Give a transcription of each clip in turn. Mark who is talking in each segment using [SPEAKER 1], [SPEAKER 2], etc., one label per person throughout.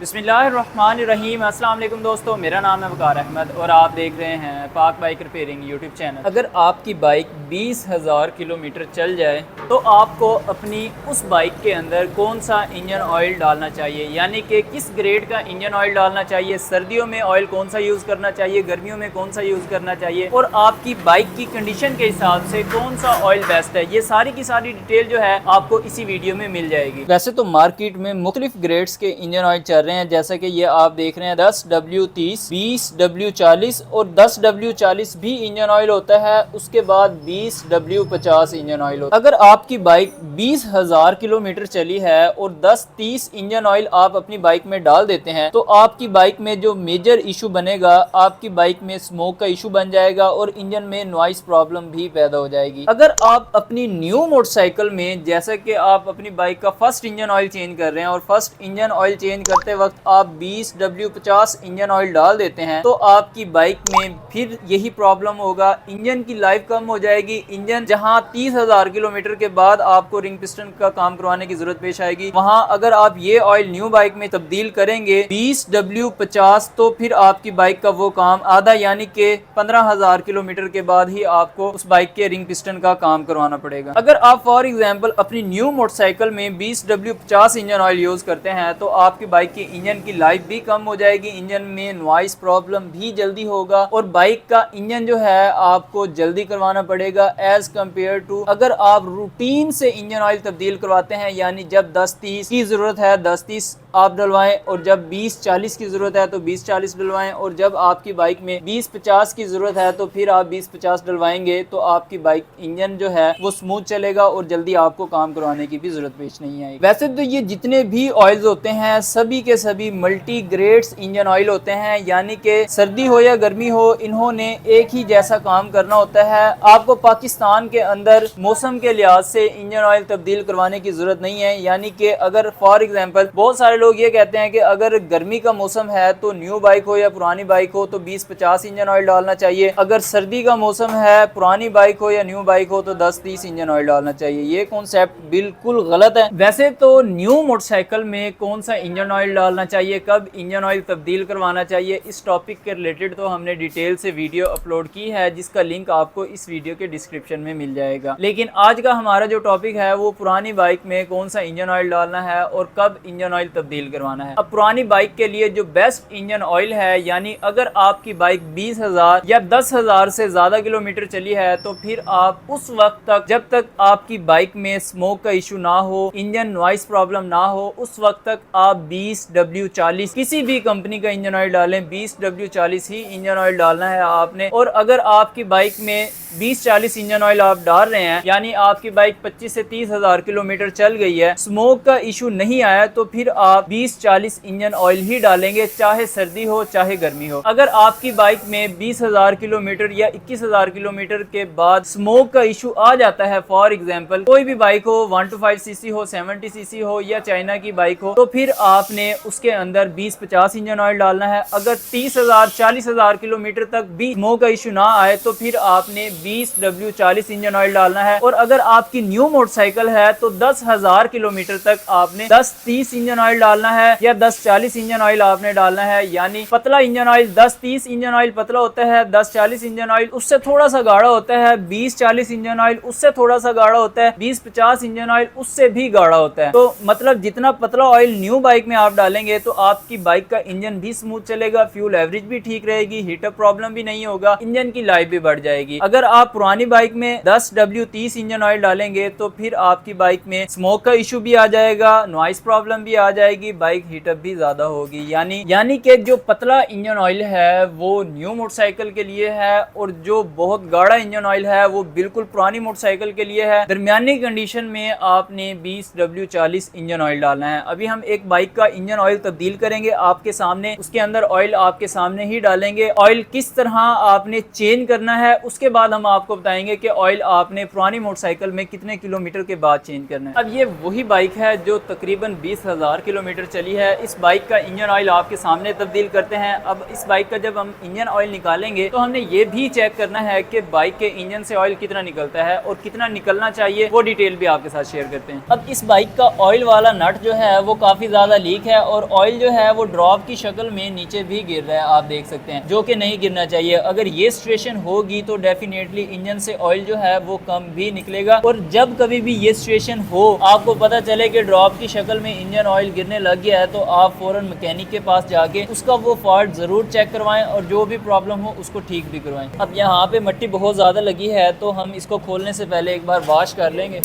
[SPEAKER 1] बिस्मिल्लाहिर्रहमानिर्रहीम। अस्सलाम वालेकुम दोस्तों, मेरा नाम है वकार अहमद और आप देख रहे हैं पाक बाइक रिपेयरिंग यूट्यूब चैनल। अगर आपकी बाइक 20,000 किलोमीटर चल जाए तो आपको अपनी उस बाइक के अंदर कौन सा इंजन ऑयल डालना चाहिए, यानी कि किस ग्रेड का इंजन ऑयल डालना चाहिए, सर्दियों में ऑयल कौन सा यूज़ करना चाहिए, गर्मियों में कौन सा यूज़ करना चाहिए और आपकी बाइक की कंडीशन के हिसाब से कौन सा ऑयल बेस्ट है, ये सारी की सारी डिटेल जो है आपको इसी वीडियो में मिल जाएगी। वैसे तो मार्केट में मुख्तलिफ ग्रेड्स के इंजन ऑयल चल रहे हैं, जैसा कि ये आप देख रहे हैं 10W30, 20W40 और 10W40 भी इंजन ऑयल होता है, उसके बाद 20W50 इंजन ऑयल होता है। अगर आपकी बाइक 20,000 किलोमीटर चली है और 10-30 इंजन ऑयल आप अपनी बाइक में डाल देते हैं तो आपकी बाइक में जो मेजर इशू बनेगा, आपकी बाइक में स्मोक का इशू बन जाएगा और इंजन में नॉइस प्रॉब्लम भी पैदा हो जाएगी। अगर आप अपनी न्यू मोटरसाइकिल में, जैसा कि आप अपनी बाइक का फर्स्ट इंजन ऑयल चेंज कर रहे हैं और फर्स्ट इंजन ऑयल चेंज करते वक्त आप 20W50 इंजन ऑयल डाल देते हैं तो आपकी बाइक में फिर यही प्रॉब्लम होगा, इंजन की लाइफ कम हो जाएगी। इंजन जहां 30,000 किलोमीटर के बाद आपको रिंग पिस्टन का काम करवाने की जरूरत पेश आएगी, वहां अगर आप ये ऑयल न्यू बाइक में तब्दील करेंगे 20W50 तो फिर आपकी बाइक का वो काम आधा, यानी कि 15,000 किलोमीटर के बाद ही आपको उस बाइक के रिंग पिस्टन का काम करवाना पड़ेगा। अगर आप फॉर एग्जाम्पल अपनी न्यू मोटरसाइकिल में 20W50 इंजन ऑयल यूज करते हैं तो आपकी बाइक की इंजन की लाइफ भी कम हो जाएगी, इंजन में नॉइस प्रॉब्लम भी जल्दी होगा और बाइक का इंजन जो है आपको जल्दी करवाना पड़ेगा एज कम्पेयर टू अगर आप रूटीन से इंजन ऑयल तब्दील करवाते हैं, यानी जब 10-30 की जरूरत है 10-30 आप डलवाएं और जब 20-40 की जरूरत है तो 20-40 डलवाएं और जब आपकी बाइक में 20-50 की जरूरत है तो फिर आप 20-50 डलवाएंगे तो आपकी बाइक इंजन जो है वो स्मूथ चलेगा और जल्दी आपको काम करवाने की भी जरूरत पेश नहीं आएगी। वैसे तो ये जितने भी ऑयल्स होते हैं सभी के सभी मल्टी ग्रेड्स इंजन ऑयल होते हैं, यानी कि सर्दी हो या गर्मी हो इन्होंने एक ही जैसा काम करना होता है। आपको पाकिस्तान के अंदर मौसम के लिहाज से इंजन ऑयल तब्दील करवाने की जरूरत नहीं है, यानी कि अगर फॉर एग्जाम्पल बहुत सारे लोग ये कहते हैं कि अगर गर्मी का मौसम है तो न्यू बाइक हो या पुरानी बाइक हो तो 20-50 इंजन ऑयल डालना चाहिए, अगर सर्दी का मौसम है पुरानी बाइक हो या न्यू बाइक हो तो 10-30 इंजन ऑयल डालना चाहिए। ये कॉन्सेप्ट बिल्कुल गलत है। वैसे तो न्यू मोटरसाइकिल में कौन सा इंजन ऑयल डालना चाहिए, कब इंजन ऑयल तब्दील करवाना चाहिए, इस टॉपिक के रिलेटेड तो हमने डिटेल से वीडियो अपलोड की है जिसका लिंक आपको इस वीडियो के डिस्क्रिप्शन में मिल जाएगा। लेकिन आज का हमारा जो टॉपिक है वो पुरानी बाइक में कौन सा इंजन ऑयल डालना है और कब इंजन ऑयल तब्दील करवाना है। अब पुरानी बाइक के लिए जो बेस्ट इंजन ऑयल है, यानी अगर आपकी बाइक 20,000 या 10,000 से ज्यादा किलोमीटर चली है तो फिर आप उस वक्त तक, जब तक आपकी बाइक में स्मोक का इशू ना हो, इंजन नॉइस प्रॉब्लम ना हो, उस वक्त तक आप 20W40 किसी भी कंपनी का इंजन ऑयल डालें, 20W40 ही इंजन ऑयल डालना है आपने। और अगर आपकी बाइक में 20-40 इंजन ऑयल आप डाल रहे हैं, यानी आपकी बाइक 25 से 30,000 किलोमीटर चल गई है, स्मोक का इशू नहीं आया, तो फिर आप 20-40 इंजन ऑयल ही डालेंगे, चाहे सर्दी हो चाहे गर्मी हो। अगर आपकी बाइक में 20,000 किलोमीटर या 21,000 किलोमीटर के बाद स्मोक का इशू आ जाता है, फॉर एग्जाम्पल कोई भी बाइक हो, 125cc हो, 70cc हो या चाइना की बाइक हो, तो फिर आपने उसके अंदर 20-50 इंजन ऑयल डालना है। अगर 30,000-40,000 किलोमीटर तक भी स्मोक का इशू ना आए तो फिर आपने 20W40 इंजन ऑयल डालना है। और अगर आपकी न्यू मोटरसाइकिल है तो 10,000 किलोमीटर तक आपने 10-30 इंजन ऑयल डालना है या 10-40 इंजन ऑयल आपने डालना है। यानी पतला इंजन ऑयल 10-30 इंजन ऑयल पतला होता है, 10-40 इंजन ऑयल उससे थोड़ा सा गाढ़ा होता है, 20-40 इंजन ऑयल उससे थोड़ा सा गाढ़ा होता है, 20-50 इंजन ऑयल उससे भी गाढ़ा होता है। तो मतलब जितना पतला ऑयल न्यू बाइक में आप डालेंगे तो आपकी बाइक का इंजन भी स्मूथ चलेगा, फ्यूल एवरेज भी ठीक रहेगी, हीटअप प्रॉब्लम भी नहीं होगा, इंजन की लाइफ भी बढ़ जाएगी। अगर आप पुरानी बाइक में 10W30 इंजन ऑयल डालेंगे तो फिर आपकी बाइक में स्मोक का इशू भी आ जाएगा, नॉइस प्रॉब्लम भी आ जाएगी, बाइक हीटअप भी ज्यादा होगी। यानी कि जो पतला इंजन ऑयल है वो न्यू मोटरसाइकिल के लिए है और जो बहुत गाढ़ा इंजन ऑयल है वो बिल्कुल पुरानी मोटरसाइकिल के लिए है। दरमियानी कंडीशन में आपने 20W40 इंजन ऑयल डालना है। अभी हम एक बाइक का इंजन ऑयल तब्दील करेंगे आपके सामने, उसके अंदर ऑयल आपके सामने ही डालेंगे। ऑयल किस तरह आपने चेंज करना है उसके बाद हम आपको बताएंगे कि ऑयल आपने पुरानी मोटरसाइकिल में कितने किलोमीटर के बाद चेंज करना है। अब ये वही बाइक है जो तकरीबन 20,000 किलोमीटर चली है। इस बाइक का इंजन ऑयल आपके सामने तब्दील करते हैं। अब इस बाइक का जब हम इंजन ऑयल निकालेंगे तो हमने ये भी चेक करना है कि बाइक के इंजन से ऑयल कितना निकलता है और कितना निकलना चाहिए, वो डिटेल भी आपके साथ शेयर करते हैं। अब इस बाइक का ऑयल वाला नट जो है वो काफी ज्यादा लीक है और ऑयल जो है वो ड्रॉप की शक्ल में नीचे भी गिर रहा है, आप देख सकते हैं, जो कि नहीं गिरना चाहिए। अगर ये सिचुएशन होगी तो डेफिनेटली इंजन से ऑयल जो है वो कम भी निकलेगा। और जब कभी भी ये सिचुएशन हो, आपको पता चले कि ड्रॉप की शक्ल में इंजन ऑयल गिरने लग गया है, तो आप फौरन मैकेनिक के पास जाके उसका वो फॉल्ट ज़रूर चेक करवाएं और जो भी प्रॉब्लम हो उसको ठीक भी करवाएं। अब यहाँ पे मिट्टी बहुत ज़्यादा लगी है तो हम इसको खोलने से पहले एक बार वॉश कर लेंगे।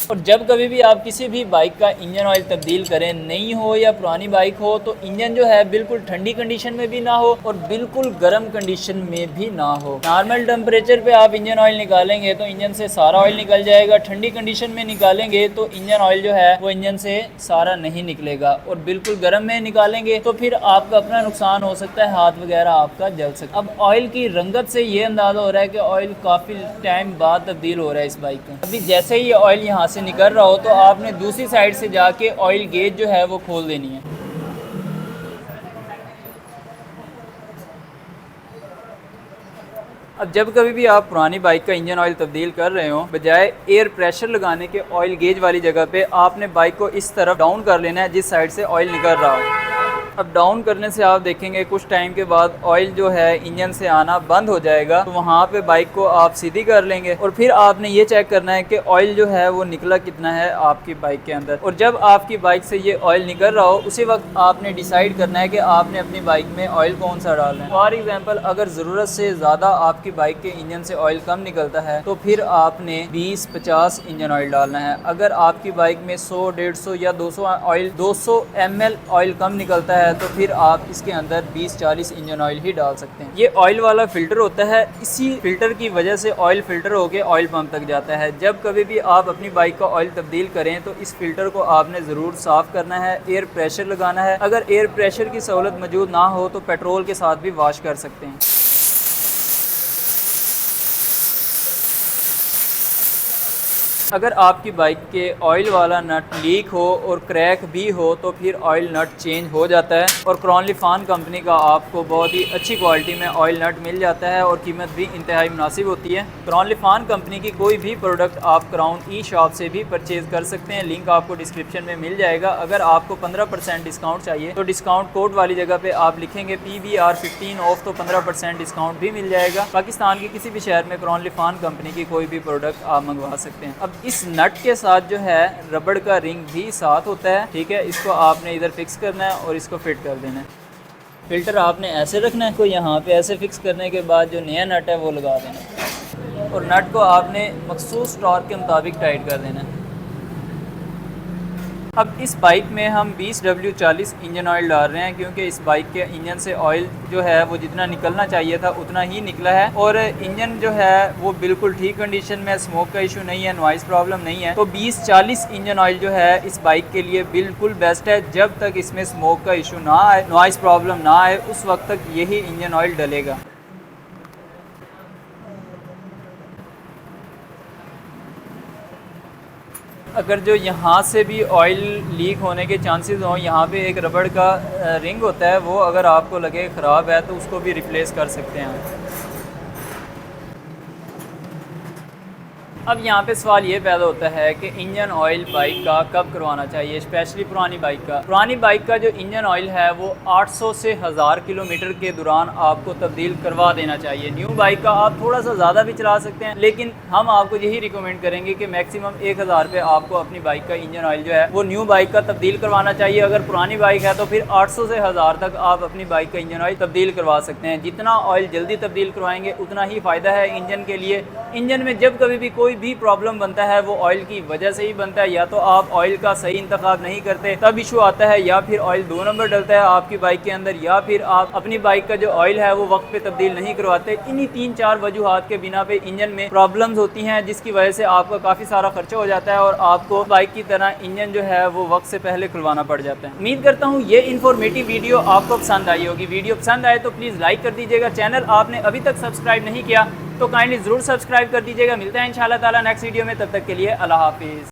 [SPEAKER 1] और जब कभी भी आप किसी भी बाइक का इंजन ऑयल तब्दील करें, नई हो या पुरानी बाइक हो, तो इंजन जो है बिल्कुल ठंडी कंडीशन में भी ना हो और बिल्कुल गर्म कंडीशन में भी ना हो। नॉर्मल टेम्परेचर पे आप इंजन ऑयल निकालेंगे तो इंजन से सारा ऑयल निकल जाएगा। ठंडी कंडीशन में निकालेंगे तो इंजन ऑयल जो है वो इंजन से सारा नहीं निकलेगा। और बिल्कुल गर्म में निकालेंगे तो फिर आपका अपना नुकसान हो सकता है, हाथ वगैरह आपका जल सकता है। अब ऑयल की रंगत से ये अंदाजा हो रहा है कि ऑयल काफ़ी टाइम बाद तब्दील हो रहा है इस बाइक का। अभी जैसे ही ये ऑयल यहाँ से निकल रहा हो तो आपने दूसरी साइड से जाके ऑयल गेज जो है वो खोल देनी है। अब जब कभी भी आप पुरानी बाइक का इंजन ऑयल तब्दील कर रहे हो, बजाय एयर प्रेशर लगाने के ऑयल गेज वाली जगह पे आपने बाइक को इस तरफ डाउन कर लेना है जिस साइड से ऑयल निकल रहा हो। अब डाउन करने से आप देखेंगे कुछ टाइम के बाद ऑयल जो है इंजन से आना बंद हो जाएगा, तो वहाँ पे बाइक को आप सीधी कर लेंगे और फिर आपने ये चेक करना है कि ऑयल जो है वो निकला कितना है आपकी बाइक के अंदर। और जब आपकी बाइक से ये ऑयल निकल रहा हो उसी वक्त आपने डिसाइड करना है कि आपने अपनी बाइक में ऑयल कौन सा डालना है। फॉर एग्जाम्पल, अगर ज़रूरत से ज़्यादा आपकी बाइक के इंजन से ऑयल कम निकलता है तो फिर आपने 20-50 इंजन ऑयल डालना है। अगर आपकी बाइक में 100-150 या 200 ml ऑयल कम निकलता है तो फिर आप इसके अंदर 20-40 इंजन ऑयल ही डाल सकते हैं। ये ऑयल वाला फिल्टर होता है, इसी फिल्टर की वजह से ऑयल फिल्टर होके ऑयल पंप तक जाता है। जब कभी भी आप अपनी बाइक का ऑयल तब्दील करें तो इस फिल्टर को आपने ज़रूर साफ़ करना है, एयर प्रेशर लगाना है। अगर एयर प्रेशर की सहूलत मौजूद ना हो तो पेट्रोल के साथ भी वॉश कर सकते हैं। अगर आपकी बाइक के ऑयल वाला नट लीक हो और क्रैक भी हो तो फिर ऑयल नट चेंज हो जाता है। और क्रॉन लिफान कंपनी का आपको बहुत ही अच्छी क्वालिटी में ऑयल नट मिल जाता है और कीमत भी इंतहाई मुनासिब होती है। क्रॉन लिफान कंपनी की कोई भी प्रोडक्ट आप क्राउन ई शॉप से भी परचेज़ कर सकते हैं, लिंक आपको डिस्क्रिप्शन में मिल जाएगा। अगर आपको 15% डिस्काउंट चाहिए तो डिस्काउंट कोड वाली जगह पे आप लिखेंगे PBR 15 ऑफ, तो 15% डिस्काउंट भी मिल जाएगा। पाकिस्तान के किसी भी शहर में क्रॉन लिफान कंपनी की कोई भी प्रोडक्ट आप मंगवा सकते हैं। अब इस नट के साथ जो है रबड़ का रिंग भी साथ होता है, ठीक है। इसको आपने इधर फिक्स करना है और इसको फिट कर देना है। फिल्टर आपने ऐसे रखना है, को यहाँ पे ऐसे फिक्स करने के बाद जो नया नट है वो लगा देना है और नट को आपने मखसूस टॉर्क के मुताबिक टाइट कर देना है। अब इस बाइक में हम 20W40 इंजन ऑयल डाल रहे हैं क्योंकि इस बाइक के इंजन से ऑयल जो है वो जितना निकलना चाहिए था उतना ही निकला है और इंजन जो है वो बिल्कुल ठीक कंडीशन में, स्मोक का इशू नहीं है, नॉइज़ प्रॉब्लम नहीं है। तो 2040 इंजन ऑयल जो है इस बाइक के लिए बिल्कुल बेस्ट है। जब तक इसमें स्मोक का इशू ना आए, नॉइज़ प्रॉब्लम ना आए, उस वक्त तक यही इंजन ऑयल डलेगा। अगर जो यहाँ से भी ऑयल लीक होने के चांसेस हों, यहाँ पे एक रबड़ का रिंग होता है, वो अगर आपको लगे ख़राब है तो उसको भी रिप्लेस कर सकते हैं। अब यहाँ पे सवाल ये पैदा होता है कि इंजन ऑयल बाइक का कब करवाना चाहिए, स्पेशली पुरानी बाइक का। पुरानी बाइक का जो इंजन ऑयल है वो 800 से 1000 किलोमीटर के दौरान आपको तब्दील करवा देना चाहिए। न्यू बाइक का आप थोड़ा सा ज़्यादा भी चला सकते हैं, लेकिन हम आपको यही रिकमेंड करेंगे कि मैक्सिमम 1000 पे आपको अपनी बाइक का इंजन ऑयल जो है वो न्यू बाइक का तब्दील करवाना चाहिए। अगर पुरानी बाइक है तो फिर 800 से 1000 तक आप अपनी बाइक का इंजन ऑयल तब्दील करवा सकते हैं। जितना ऑयल जल्दी तब्दील करवाएंगे उतना ही फ़ायदा है इंजन के लिए। इंजन में जब कभी भी कोई भी प्रॉब्लम बनता है वो ऑयल की वजह से ही बनता है। या तो आप ऑयल का सही इंतखाब नहीं करते तब इशू आता है, या फिर ऑयल 2 नंबर डलता है आपकी बाइक के अंदर, या फिर आप अपनी बाइक का जो ऑयल है वो वक्त पे तब्दील नहीं करवाते। इन्हीं 3-4 वजूहात के बिना पे इंजन में प्रॉब्लम्स होती हैं, जिसकी वजह से आपका काफ़ी सारा खर्चा हो जाता है और आपको बाइक की तरह इंजन जो है वो वक्त से पहले खुलवाना पड़ जाता है। उम्मीद करता हूँ ये इन्फॉर्मेटिव वीडियो आपको पसंद आई होगी। वीडियो पसंद आए तो प्लीज़ लाइक कर दीजिएगा। चैनल आपने अभी तक सब्सक्राइब नहीं किया तो काइंडली ज़रूर सब्सक्राइब कर दीजिएगा। मिलते हैं इंशाल्लाह ताला नेक्स्ट वीडियो में, तब तक के लिए अल्लाह हाफिज़।